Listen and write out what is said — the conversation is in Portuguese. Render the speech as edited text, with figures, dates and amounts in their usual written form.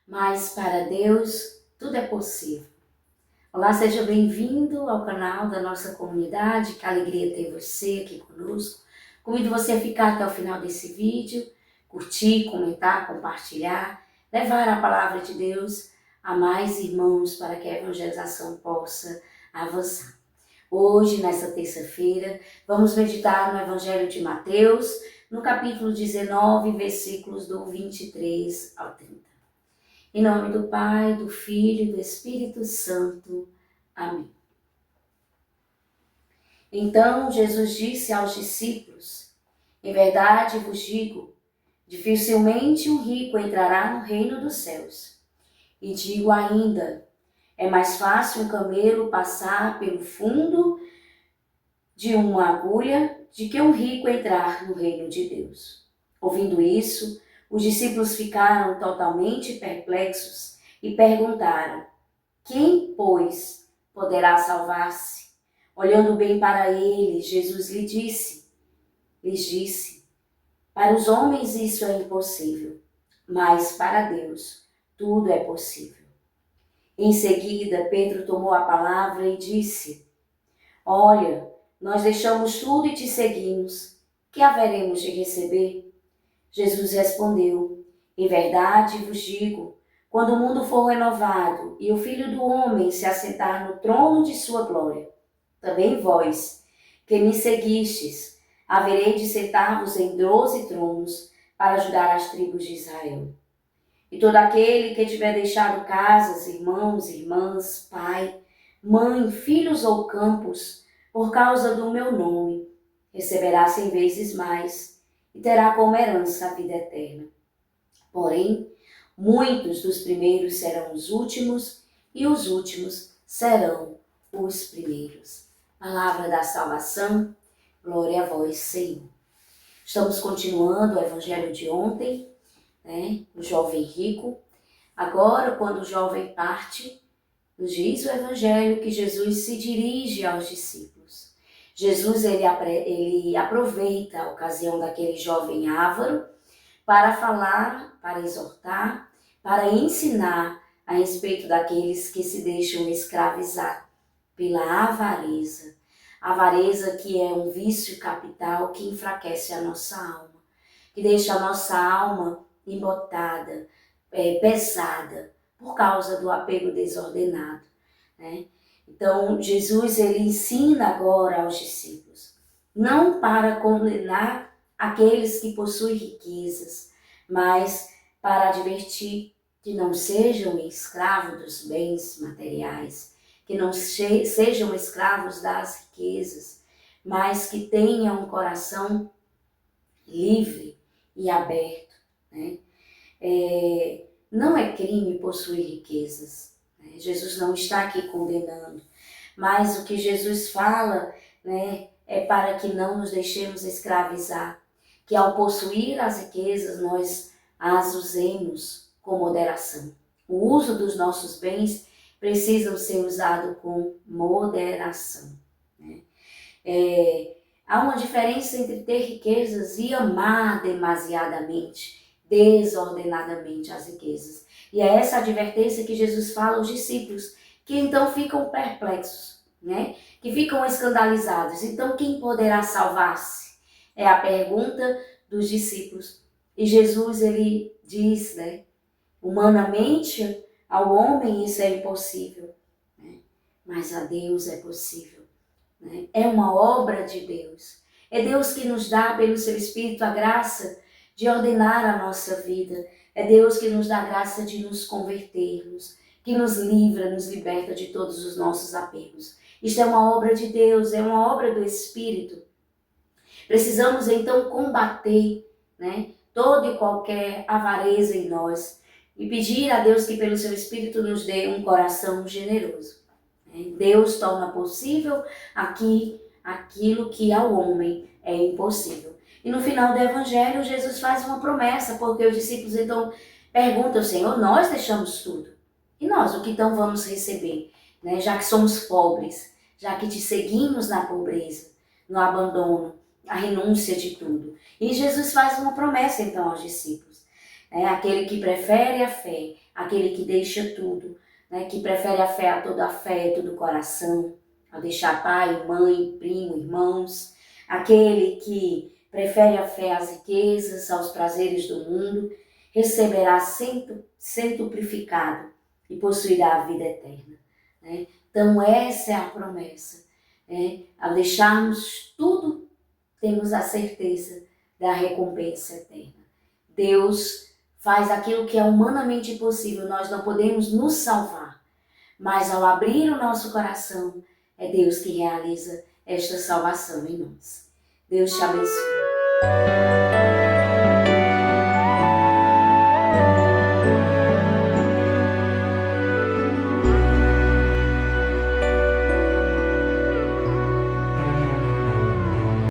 Mas para Deus tudo é possível. Olá, seja bem-vindo ao canal da nossa comunidade, que alegria ter você aqui conosco. Convido você a ficar até o final desse vídeo, curtir, comentar, compartilhar, levar a palavra de Deus a mais irmãos para que a evangelização possa avançar. Hoje, nesta terça-feira, vamos meditar no Evangelho de Mateus, no capítulo 19, versículos do 23 ao 30. Em nome do Pai, do Filho e do Espírito Santo. Amém. Então Jesus disse aos discípulos: em verdade vos digo, dificilmente um rico entrará no reino dos céus. E digo ainda, é mais fácil um camelo passar pelo fundo de uma agulha do que um rico entrar no reino de Deus. Ouvindo isso, os discípulos ficaram totalmente perplexos e perguntaram: quem, pois, poderá salvar-se? Olhando bem para ele, Jesus lhes disse: para os homens isso é impossível, mas para Deus tudo é possível. Em seguida, Pedro tomou a palavra e disse: olha, nós deixamos tudo e te seguimos. Que haveremos de receber? Jesus respondeu: em verdade vos digo, quando o mundo for renovado e o Filho do Homem se assentar no trono de sua glória, também vós, que me seguistes, haverei de sentar-vos em 12 tronos para ajudar as tribos de Israel. E todo aquele que tiver deixado casas, irmãos, irmãs, pai, mãe, filhos ou campos, por causa do meu nome, receberá 100 vezes mais e terá como herança a vida eterna. Porém, muitos dos primeiros serão os últimos e os últimos serão os primeiros. Palavra da salvação, glória a vós, Senhor. Estamos continuando o evangelho de ontem, o jovem rico. Agora, quando o jovem parte, nos diz o evangelho que Jesus se dirige aos discípulos. Jesus ele aproveita a ocasião daquele jovem avaro para falar, para exortar, para ensinar a respeito daqueles que se deixam escravizar pela avareza. Avareza que é um vício capital que enfraquece a nossa alma, que deixa a nossa alma embotada, pesada, por causa do apego desordenado, né? Então, Jesus ele ensina agora aos discípulos, não para condenar aqueles que possuem riquezas, mas para advertir que não sejam escravos dos bens materiais, que não sejam escravos das riquezas, mas que tenham um coração livre e aberto, né? Não é crime possuir riquezas, né? Jesus não está aqui condenando, mas o que Jesus fala, né, é para que não nos deixemos escravizar, que ao possuir as riquezas nós as usemos com moderação. O uso dos nossos bens precisam ser usado com moderação, né? Há uma diferença entre ter riquezas e amar demasiadamente, desordenadamente as riquezas. E é essa advertência que Jesus fala aos discípulos, que então ficam perplexos, né? Que ficam escandalizados. Então, quem poderá salvar-se? É a pergunta dos discípulos. E Jesus, ele diz, né? Humanamente, ao homem isso é impossível, né? Mas a Deus é possível, né? É uma obra de Deus. É Deus que nos dá, pelo seu Espírito, a graça de ordenar a nossa vida. É Deus que nos dá a graça de nos convertermos, que nos livra, nos liberta de todos os nossos apegos. Isto é uma obra de Deus, é uma obra do Espírito. Precisamos então combater, né, toda e qualquer avareza em nós e pedir a Deus que pelo seu Espírito nos dê um coração generoso. Deus torna possível aqui aquilo que ao homem é impossível. E no final do Evangelho, Jesus faz uma promessa, porque os discípulos então Pergunta ao Senhor, nós deixamos tudo. E nós, o que então vamos receber? Né? Já que somos pobres, já que te seguimos na pobreza, no abandono, a renúncia de tudo. E Jesus faz uma promessa então aos discípulos. Né? Aquele que prefere a fé, aquele que deixa tudo, né? Que prefere a fé a toda a fé, todo o coração, a deixar pai, mãe, primo, irmãos, aquele que prefere a fé às riquezas, aos prazeres do mundo, receberá centuplificado e possuirá a vida eterna. Né? Então essa é a promessa. Né? Ao deixarmos tudo, temos a certeza da recompensa eterna. Deus faz aquilo que é humanamente impossível, nós não podemos nos salvar, mas ao abrir o nosso coração, é Deus que realiza esta salvação em nós. Deus te abençoe.